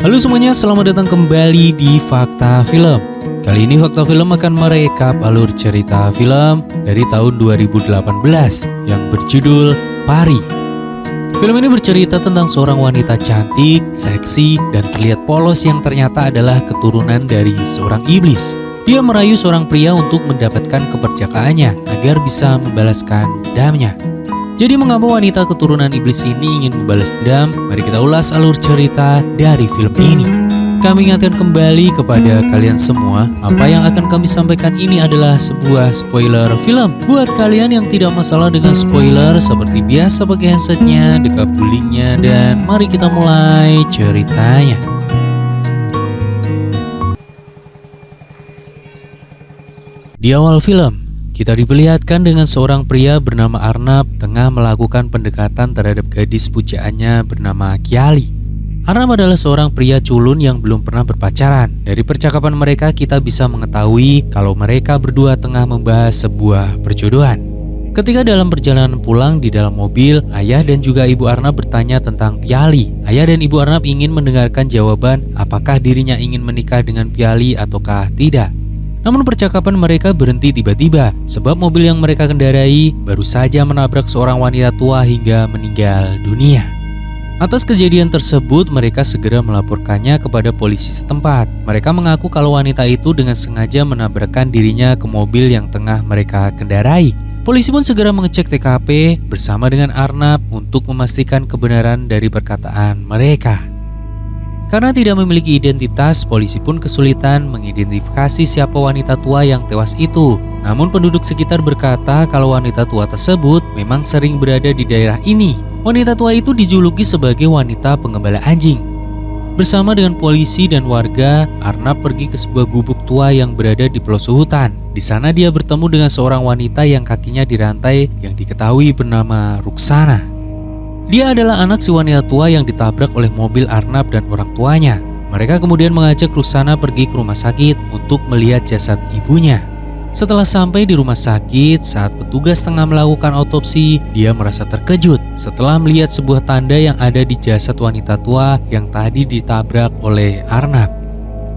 Halo semuanya, selamat datang kembali di Fakta Film. Kali ini Fakta Film akan merekap alur cerita film dari tahun 2018 yang berjudul Pari. Film ini bercerita tentang seorang wanita cantik, seksi, dan terlihat polos yang ternyata adalah keturunan dari seorang iblis. Dia merayu seorang pria untuk mendapatkan keperjakaannya agar bisa membalaskan dendamnya. Jadi mengapa wanita keturunan iblis ini ingin membalas dendam? Mari kita ulas alur cerita dari film ini. Kami ingatkan kembali kepada kalian semua, apa yang akan kami sampaikan ini adalah sebuah spoiler film. Buat kalian yang tidak masalah dengan spoiler, seperti biasa pakai headsetnya, dekabulingnya, dan mari kita mulai ceritanya. Di awal film, kita diperlihatkan dengan seorang pria bernama Arnab tengah melakukan pendekatan terhadap gadis pujaannya bernama Kiali. Arnab adalah seorang pria culun yang belum pernah berpacaran. Dari percakapan mereka kita bisa mengetahui kalau mereka berdua tengah membahas sebuah perjodohan. Ketika dalam perjalanan pulang di dalam mobil, ayah dan juga ibu Arnab bertanya tentang Piali. Ayah dan ibu Arnab ingin mendengarkan jawaban apakah dirinya ingin menikah dengan Piali ataukah tidak. Namun percakapan mereka berhenti tiba-tiba sebab mobil yang mereka kendarai baru saja menabrak seorang wanita tua hingga meninggal dunia. Atas kejadian tersebut mereka segera melaporkannya kepada polisi setempat. Mereka mengaku kalau wanita itu dengan sengaja menabrakkan dirinya ke mobil yang tengah mereka kendarai. Polisi pun segera mengecek TKP bersama dengan Arnab untuk memastikan kebenaran dari perkataan mereka. Karena tidak memiliki identitas, polisi pun kesulitan mengidentifikasi siapa wanita tua yang tewas itu. Namun penduduk sekitar berkata kalau wanita tua tersebut memang sering berada di daerah ini. Wanita tua itu dijuluki sebagai wanita penggembala anjing. Bersama dengan polisi dan warga, Arnab pergi ke sebuah gubuk tua yang berada di pelosok hutan. Di sana dia bertemu dengan seorang wanita yang kakinya dirantai yang diketahui bernama Ruksana. Dia adalah anak si wanita tua yang ditabrak oleh mobil Arnab dan orang tuanya. Mereka kemudian mengajak Ruksana pergi ke rumah sakit untuk melihat jasad ibunya. Setelah sampai di rumah sakit, saat petugas tengah melakukan otopsi, dia merasa terkejut setelah melihat sebuah tanda yang ada di jasad wanita tua yang tadi ditabrak oleh Arnab.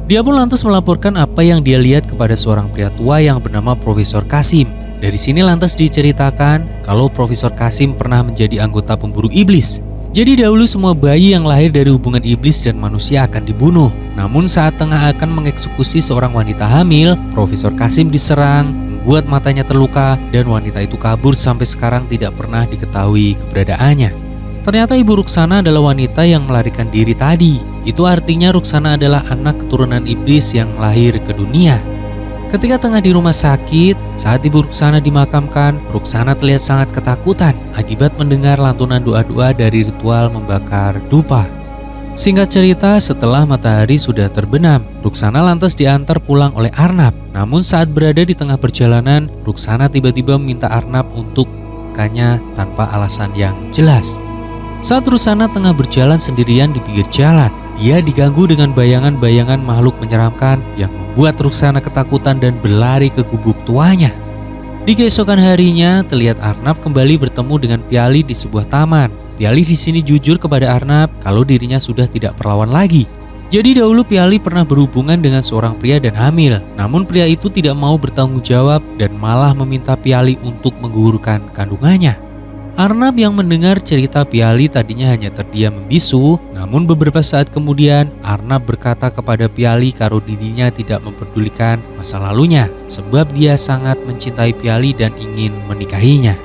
Dia pun lantas melaporkan apa yang dia lihat kepada seorang pria tua yang bernama Profesor Kasim. Dari sini lantas diceritakan kalau Profesor Kasim pernah menjadi anggota pemburu iblis. Jadi dahulu semua bayi yang lahir dari hubungan iblis dan manusia akan dibunuh. Namun saat tengah akan mengeksekusi seorang wanita hamil, Profesor Kasim diserang, membuat matanya terluka dan wanita itu kabur sampai sekarang tidak pernah diketahui keberadaannya. Ternyata ibu Ruksana adalah wanita yang melarikan diri tadi. Itu artinya Ruksana adalah anak keturunan iblis yang lahir ke dunia. Ketika tengah di rumah sakit, saat ibu Ruksana dimakamkan, Ruksana terlihat sangat ketakutan akibat mendengar lantunan doa-doa dari ritual membakar dupa. Singkat cerita, setelah matahari sudah terbenam, Ruksana lantas diantar pulang oleh Arnab. Namun saat berada di tengah perjalanan, Ruksana tiba-tiba meminta Arnab untuk melakukannya tanpa alasan yang jelas. Saat Ruksana tengah berjalan sendirian di pinggir jalan, dia diganggu dengan bayangan-bayangan makhluk menyeramkan yang membuat Ruksana ketakutan dan berlari ke gubuk tuanya. Di keesokan harinya, terlihat Arnab kembali bertemu dengan Piali di sebuah taman. Piali di sini jujur kepada Arnab kalau dirinya sudah tidak perawan lagi. Jadi dahulu Piali pernah berhubungan dengan seorang pria dan hamil. Namun pria itu tidak mau bertanggung jawab dan malah meminta Piali untuk menggugurkan kandungannya. Arnab yang mendengar cerita Piali tadinya hanya terdiam membisu, namun beberapa saat kemudian Arnab berkata kepada Piali kalau dirinya tidak memperdulikan masa lalunya sebab dia sangat mencintai Piali dan ingin menikahinya.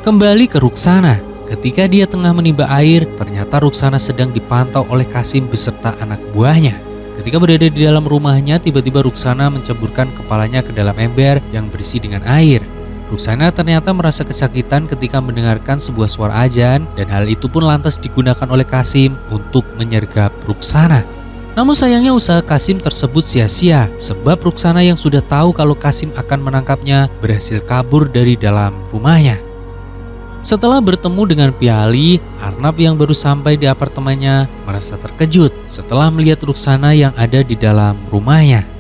Kembali ke Ruksana, ketika dia tengah menimba air, ternyata Ruksana sedang dipantau oleh Kasim beserta anak buahnya. Ketika berada di dalam rumahnya, tiba-tiba Ruksana menceburkan kepalanya ke dalam ember yang berisi dengan air. Ruksana ternyata merasa kesakitan ketika mendengarkan sebuah suara azan dan hal itu pun lantas digunakan oleh Kasim untuk menyergap Ruksana. Namun sayangnya usaha Kasim tersebut sia-sia sebab Ruksana yang sudah tahu kalau Kasim akan menangkapnya berhasil kabur dari dalam rumahnya. Setelah bertemu dengan Piali, Arnab yang baru sampai di apartemennya merasa terkejut setelah melihat Ruksana yang ada di dalam rumahnya.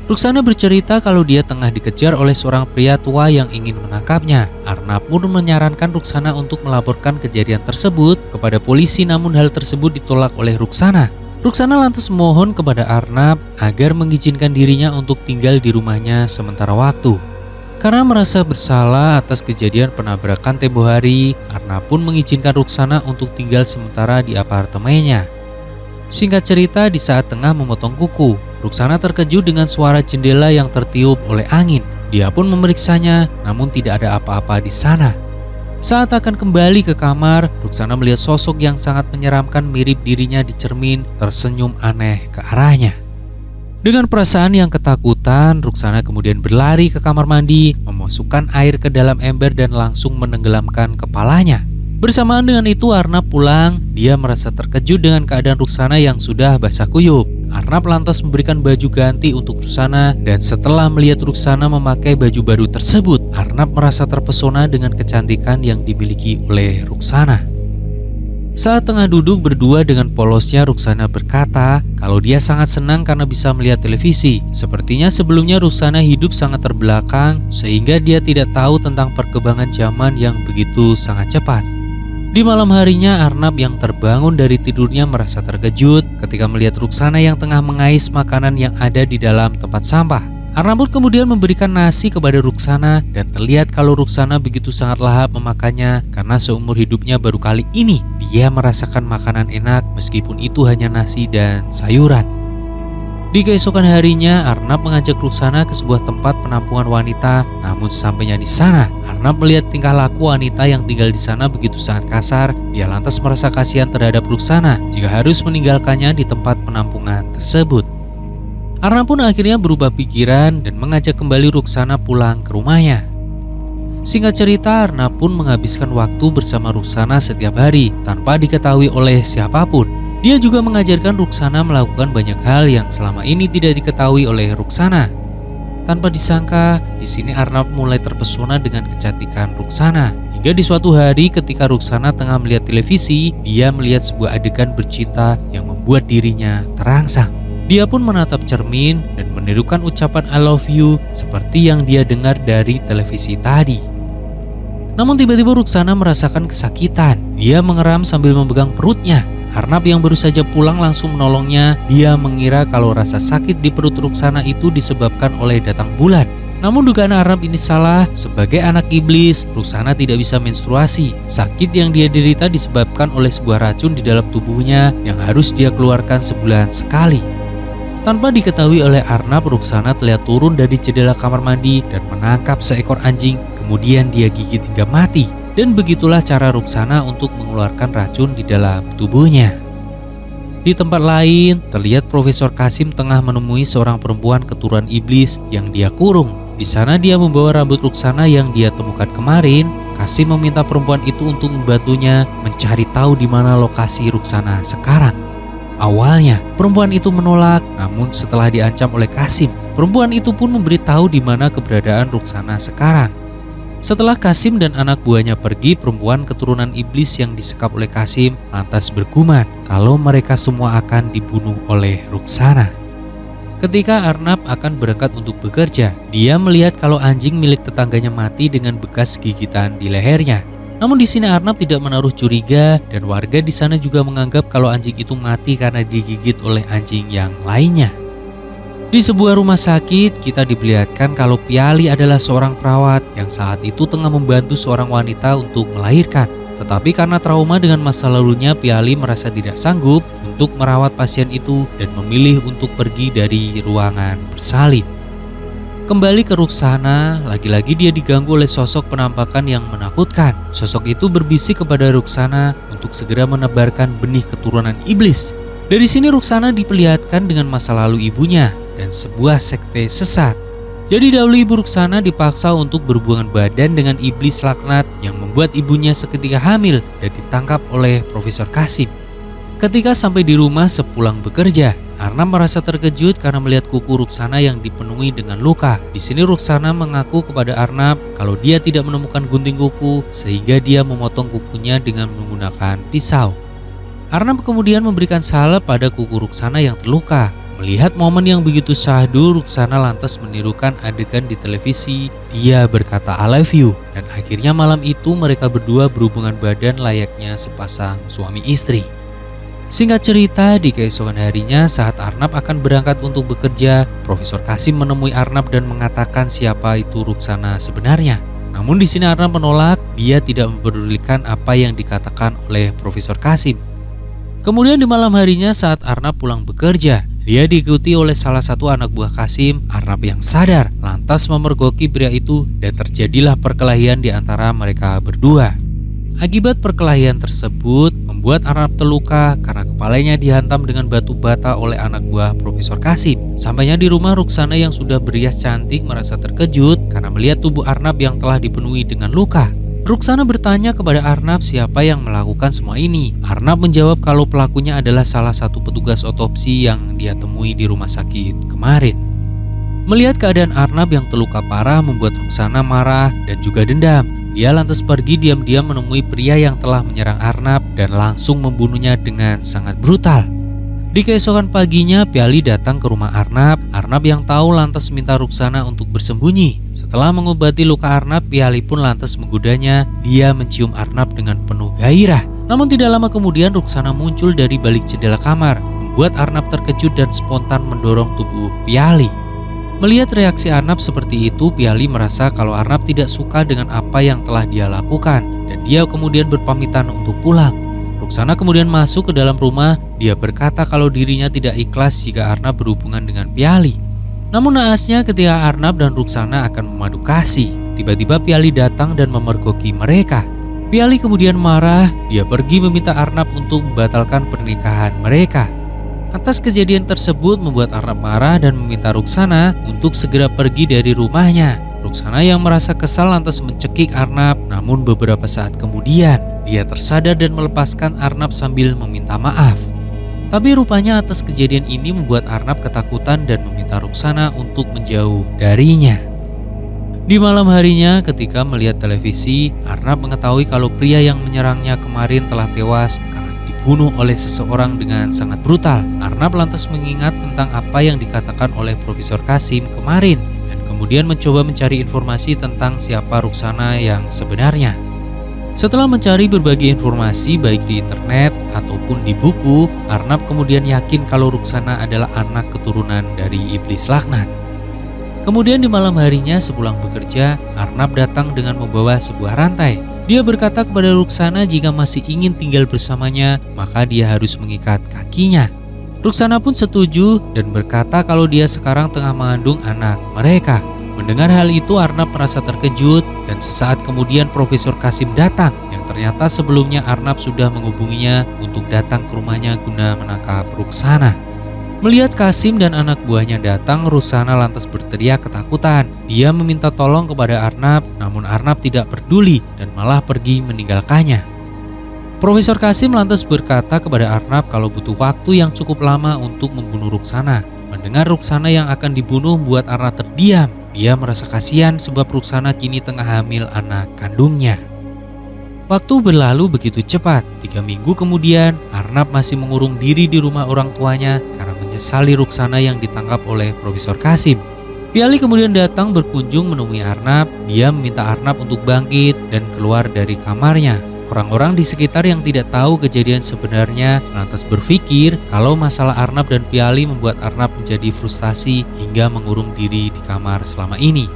Ruksana bercerita kalau dia tengah dikejar oleh seorang pria tua yang ingin menangkapnya. Arnab pun menyarankan Ruksana untuk melaporkan kejadian tersebut kepada polisi, namun hal tersebut ditolak oleh Ruksana. Ruksana lantas memohon kepada Arnab agar mengizinkan dirinya untuk tinggal di rumahnya sementara waktu. Karena merasa bersalah atas kejadian penabrakan tempo hari, Arnab pun mengizinkan Ruksana untuk tinggal sementara di apartemennya. Singkat cerita, di saat tengah memotong kuku, Ruksana terkejut dengan suara jendela yang tertiup oleh angin. Dia pun memeriksanya, namun tidak ada apa-apa di sana. Saat akan kembali ke kamar, Ruksana melihat sosok yang sangat menyeramkan mirip dirinya di cermin tersenyum aneh ke arahnya. Dengan perasaan yang ketakutan, Ruksana kemudian berlari ke kamar mandi, memasukkan air ke dalam ember dan langsung menenggelamkan kepalanya. Bersamaan dengan itu Arnab pulang, dia merasa terkejut dengan keadaan Ruksana yang sudah basah kuyup. Arnab lantas memberikan baju ganti untuk Ruksana dan setelah melihat Ruksana memakai baju baru tersebut, Arnab merasa terpesona dengan kecantikan yang dimiliki oleh Ruksana. Saat tengah duduk berdua dengan polosnya, Ruksana berkata kalau dia sangat senang karena bisa melihat televisi. Sepertinya sebelumnya Ruksana hidup sangat terbelakang sehingga dia tidak tahu tentang perkembangan zaman yang begitu sangat cepat. Di malam harinya, Arnab yang terbangun dari tidurnya merasa terkejut ketika melihat Ruksana yang tengah mengais makanan yang ada di dalam tempat sampah. Arnab pun kemudian memberikan nasi kepada Ruksana dan terlihat kalau Ruksana begitu sangat lahap memakannya karena seumur hidupnya baru kali ini dia merasakan makanan enak meskipun itu hanya nasi dan sayuran. Di keesokan harinya, Arnab mengajak Ruksana ke sebuah tempat penampungan wanita. Namun sampainya di sana, Arnab melihat tingkah laku wanita yang tinggal di sana begitu sangat kasar. Dia lantas merasa kasihan terhadap Ruksana jika harus meninggalkannya di tempat penampungan tersebut. Arnab pun akhirnya berubah pikiran dan mengajak kembali Ruksana pulang ke rumahnya. Singkat cerita, Arnab pun menghabiskan waktu bersama Ruksana setiap hari tanpa diketahui oleh siapapun. Dia juga mengajarkan Ruksana melakukan banyak hal yang selama ini tidak diketahui oleh Ruksana. Tanpa disangka, di sini Arnab mulai terpesona dengan kecantikan Ruksana. Hingga di suatu hari ketika Ruksana tengah melihat televisi, dia melihat sebuah adegan bercinta yang membuat dirinya terangsang. Dia pun menatap cermin dan menirukan ucapan I love you seperti yang dia dengar dari televisi tadi. Namun tiba-tiba Ruksana merasakan kesakitan. Dia mengeram sambil memegang perutnya. Arnab yang baru saja pulang langsung menolongnya. Dia mengira kalau rasa sakit di perut Ruksana itu disebabkan oleh datang bulan. Namun dugaan Arnab ini salah. Sebagai anak iblis, Ruksana tidak bisa menstruasi. Sakit yang dia derita disebabkan oleh sebuah racun di dalam tubuhnya yang harus dia keluarkan sebulan sekali. Tanpa diketahui oleh Arnab, Ruksana terlihat turun dari jendela kamar mandi dan menangkap seekor anjing. Kemudian dia gigit hingga mati. Dan begitulah cara Ruksana untuk mengeluarkan racun di dalam tubuhnya. Di tempat lain, terlihat Profesor Kasim tengah menemui seorang perempuan keturunan iblis yang dia kurung. Di sana dia membawa rambut Ruksana yang dia temukan kemarin. Kasim meminta perempuan itu untuk membantunya mencari tahu di mana lokasi Ruksana sekarang. Awalnya, perempuan itu menolak, namun setelah diancam oleh Kasim, perempuan itu pun memberitahu di mana keberadaan Ruksana sekarang. Setelah Kasim dan anak buahnya pergi, perempuan keturunan iblis yang disekap oleh Kasim lantas bergumam kalau mereka semua akan dibunuh oleh Ruksana. Ketika Arnab akan berangkat untuk bekerja, dia melihat kalau anjing milik tetangganya mati dengan bekas gigitan di lehernya. Namun di sini Arnab tidak menaruh curiga dan warga di sana juga menganggap kalau anjing itu mati karena digigit oleh anjing yang lainnya. Di sebuah rumah sakit, kita diperlihatkan kalau Piali adalah seorang perawat yang saat itu tengah membantu seorang wanita untuk melahirkan. Tetapi karena trauma dengan masa lalunya, Piali merasa tidak sanggup untuk merawat pasien itu dan memilih untuk pergi dari ruangan bersalin. Kembali ke Ruksana, lagi-lagi dia diganggu oleh sosok penampakan yang menakutkan. Sosok itu berbisik kepada Ruksana untuk segera menebarkan benih keturunan iblis. Dari sini Ruksana diperlihatkan dengan masa lalu ibunya dan sebuah sekte sesat. Jadi dahulu ibu Ruksana dipaksa untuk berhubungan badan dengan iblis laknat yang membuat ibunya seketika hamil dan ditangkap oleh Profesor Kasim. Ketika sampai di rumah sepulang bekerja, Arnab merasa terkejut karena melihat kuku Ruksana yang dipenuhi dengan luka. Di sini Ruksana mengaku kepada Arnab kalau dia tidak menemukan gunting kuku sehingga dia memotong kukunya dengan menggunakan pisau. Arnab kemudian memberikan salep pada kuku Ruksana yang terluka. Melihat momen yang begitu syahdu, Ruksana lantas menirukan adegan di televisi. Dia berkata I love you dan akhirnya malam itu mereka berdua berhubungan badan layaknya sepasang suami istri. Singkat cerita, di keesokan harinya saat Arnab akan berangkat untuk bekerja, Profesor Kasim menemui Arnab dan mengatakan siapa itu Ruksana sebenarnya. Namun di sini Arnab menolak, dia tidak mempedulikan apa yang dikatakan oleh Profesor Kasim. Kemudian di malam harinya saat Arnab pulang bekerja, dia diikuti oleh salah satu anak buah Kasim. Arnab yang sadar lantas memergoki pria itu dan terjadilah perkelahian di antara mereka berdua. Akibat perkelahian tersebut membuat Arnab terluka karena kepalanya dihantam dengan batu bata oleh anak buah Profesor Kasim. Sampainya di rumah, Ruksana yang sudah berias cantik merasa terkejut karena melihat tubuh Arnab yang telah dipenuhi dengan luka. Ruksana bertanya kepada Arnab siapa yang melakukan semua ini. Arnab menjawab kalau pelakunya adalah salah satu petugas otopsi yang dia temui di rumah sakit kemarin. Melihat keadaan Arnab yang terluka parah membuat Ruksana marah dan juga dendam. Dia lantas pergi diam-diam menemui pria yang telah menyerang Arnab dan langsung membunuhnya dengan sangat brutal. Di keesokan paginya, Piali datang ke rumah Arnab. Arnab yang tahu lantas minta Ruksana untuk bersembunyi. Setelah mengobati luka Arnab, Piali pun lantas menggodanya. Dia mencium Arnab dengan penuh gairah. Namun tidak lama kemudian Ruksana muncul dari balik jendela kamar, membuat Arnab terkejut dan spontan mendorong tubuh Piali. Melihat reaksi Arnab seperti itu, Piali merasa kalau Arnab tidak suka dengan apa yang telah dia lakukan dan dia kemudian berpamitan untuk pulang. Ruksana kemudian masuk ke dalam rumah. Dia berkata kalau dirinya tidak ikhlas jika Arnab berhubungan dengan Piali. Namun naasnya ketika Arnab dan Ruksana akan memadu kasih, tiba-tiba Piali datang dan memergoki mereka. Piali kemudian marah. Dia pergi meminta Arnab untuk membatalkan pernikahan mereka. Atas kejadian tersebut membuat Arnab marah dan meminta Ruksana untuk segera pergi dari rumahnya. Ruksana yang merasa kesal lantas mencekik Arnab, namun beberapa saat kemudian dia tersadar dan melepaskan Arnab sambil meminta maaf. Tapi rupanya atas kejadian ini membuat Arnab ketakutan dan meminta Ruksana untuk menjauh darinya. Di malam harinya ketika melihat televisi, Arnab mengetahui kalau pria yang menyerangnya kemarin telah tewas dibunuh oleh seseorang dengan sangat brutal. Arnab lantas mengingat tentang apa yang dikatakan oleh Profesor Kasim kemarin dan kemudian mencoba mencari informasi tentang siapa Ruksana yang sebenarnya. Setelah mencari berbagai informasi baik di internet ataupun di buku, Arnab kemudian yakin kalau Ruksana adalah anak keturunan dari iblis laknat. Kemudian di malam harinya sepulang bekerja, Arnab datang dengan membawa sebuah rantai. Dia berkata kepada Ruksana jika masih ingin tinggal bersamanya, maka dia harus mengikat kakinya. Ruksana pun setuju dan berkata kalau dia sekarang tengah mengandung anak mereka. Mendengar hal itu, Arnab merasa terkejut dan sesaat kemudian Profesor Kasim datang yang ternyata sebelumnya Arnab sudah menghubunginya untuk datang ke rumahnya guna menangkap Ruksana. Melihat Kasim dan anak buahnya datang, Ruksana lantas berteriak ketakutan. Dia meminta tolong kepada Arnab, namun Arnab tidak peduli dan malah pergi meninggalkannya. Profesor Kasim lantas berkata kepada Arnab kalau butuh waktu yang cukup lama untuk membunuh Ruksana. Mendengar Ruksana yang akan dibunuh membuat Arnab terdiam. Dia merasa kasihan sebab Ruksana kini tengah hamil anak kandungnya. Waktu berlalu begitu cepat. 3 minggu kemudian, Arnab masih mengurung diri di rumah orang tuanya karena menyesali Ruksana yang ditangkap oleh Profesor Kasim. Piali kemudian datang berkunjung menemui Arnab. Dia meminta Arnab untuk bangkit dan keluar dari kamarnya. Orang-orang di sekitar yang tidak tahu kejadian sebenarnya lantas berpikir kalau masalah Arnab dan Piali membuat Arnab menjadi frustasi hingga mengurung diri di kamar selama ini.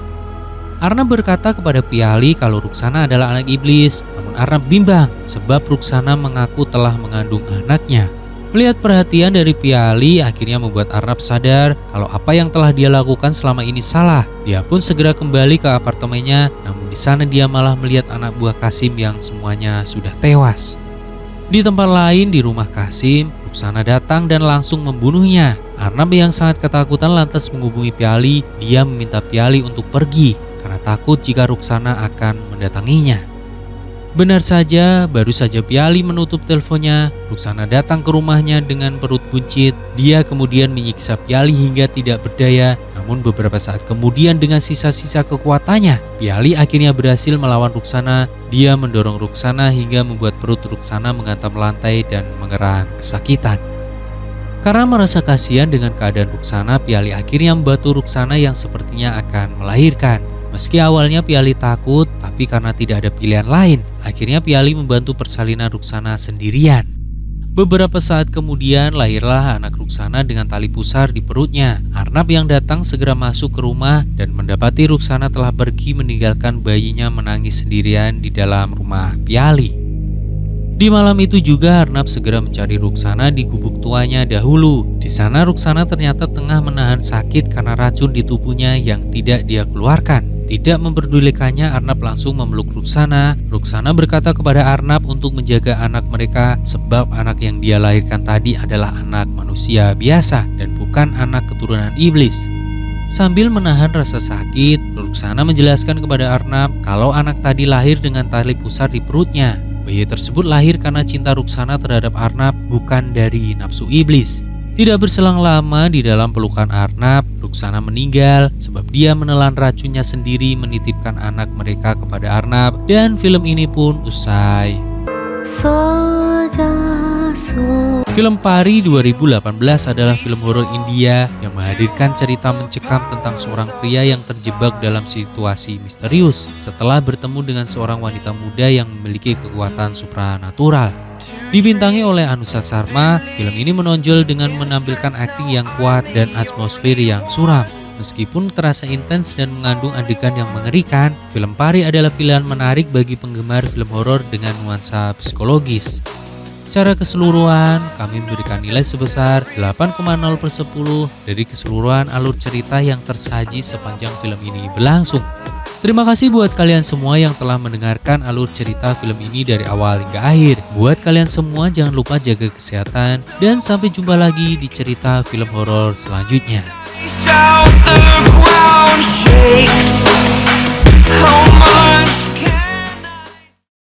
Arnab berkata kepada Piali kalau Ruksana adalah anak iblis, namun Arnab bimbang sebab Ruksana mengaku telah mengandung anaknya. Melihat perhatian dari Piali akhirnya membuat Arnab sadar kalau apa yang telah dia lakukan selama ini salah. Dia pun segera kembali ke apartemennya, namun di sana dia malah melihat anak buah Kasim yang semuanya sudah tewas. Di tempat lain di rumah Kasim, Ruksana datang dan langsung membunuhnya. Arnab yang sangat ketakutan lantas menghubungi Piali. Dia meminta Piali untuk pergi karena takut jika Ruksana akan mendatanginya. Benar saja, baru saja Piali menutup teleponnya, Ruksana datang ke rumahnya dengan perut buncit. Dia kemudian menyiksa Piali hingga tidak berdaya. Namun beberapa saat kemudian dengan sisa-sisa kekuatannya, Piali akhirnya berhasil melawan Ruksana. Dia mendorong Ruksana hingga membuat perut Ruksana menghantam lantai dan mengerang kesakitan. Karena merasa kasihan dengan keadaan Ruksana, Piali akhirnya membantu Ruksana yang sepertinya akan melahirkan. Meski awalnya Piali takut, tapi karena tidak ada pilihan lain, akhirnya Piali membantu persalinan Ruksana sendirian. Beberapa saat kemudian lahirlah anak Ruksana dengan tali pusar di perutnya. Arnab yang datang segera masuk ke rumah dan mendapati Ruksana telah pergi meninggalkan bayinya menangis sendirian di dalam rumah Piali. Di malam itu juga Arnab segera mencari Ruksana di gubuk tuanya dahulu. Di sana Ruksana ternyata tengah menahan sakit karena racun di tubuhnya yang tidak dia keluarkan. Tidak memperdulikannya, Arnab langsung memeluk Ruksana. Ruksana berkata kepada Arnab untuk menjaga anak mereka sebab anak yang dia lahirkan tadi adalah anak manusia biasa dan bukan anak keturunan iblis. Sambil menahan rasa sakit, Ruksana menjelaskan kepada Arnab kalau anak tadi lahir dengan tali pusar di perutnya. Bayi tersebut lahir karena cinta Ruksana terhadap Arnab, bukan dari nafsu iblis. Tidak berselang lama di dalam pelukan Arnab, Ruksana meninggal sebab dia menelan racunnya sendiri menitipkan anak mereka kepada Arnab, dan film ini pun usai. Film Pari 2018 adalah film horor India yang menghadirkan cerita mencekam tentang seorang pria yang terjebak dalam situasi misterius setelah bertemu dengan seorang wanita muda yang memiliki kekuatan supranatural. Dibintangi oleh Anushka Sharma, film ini menonjol dengan menampilkan akting yang kuat dan atmosfer yang suram. Meskipun terasa intens dan mengandung adegan yang mengerikan, film Pari adalah pilihan menarik bagi penggemar film horor dengan nuansa psikologis. Secara keseluruhan, kami memberikan nilai sebesar 8,0/10 dari keseluruhan alur cerita yang tersaji sepanjang film ini berlangsung. Terima kasih buat kalian semua yang telah mendengarkan alur cerita film ini dari awal hingga akhir. Buat kalian semua jangan lupa jaga kesehatan dan sampai jumpa lagi di cerita film horor selanjutnya.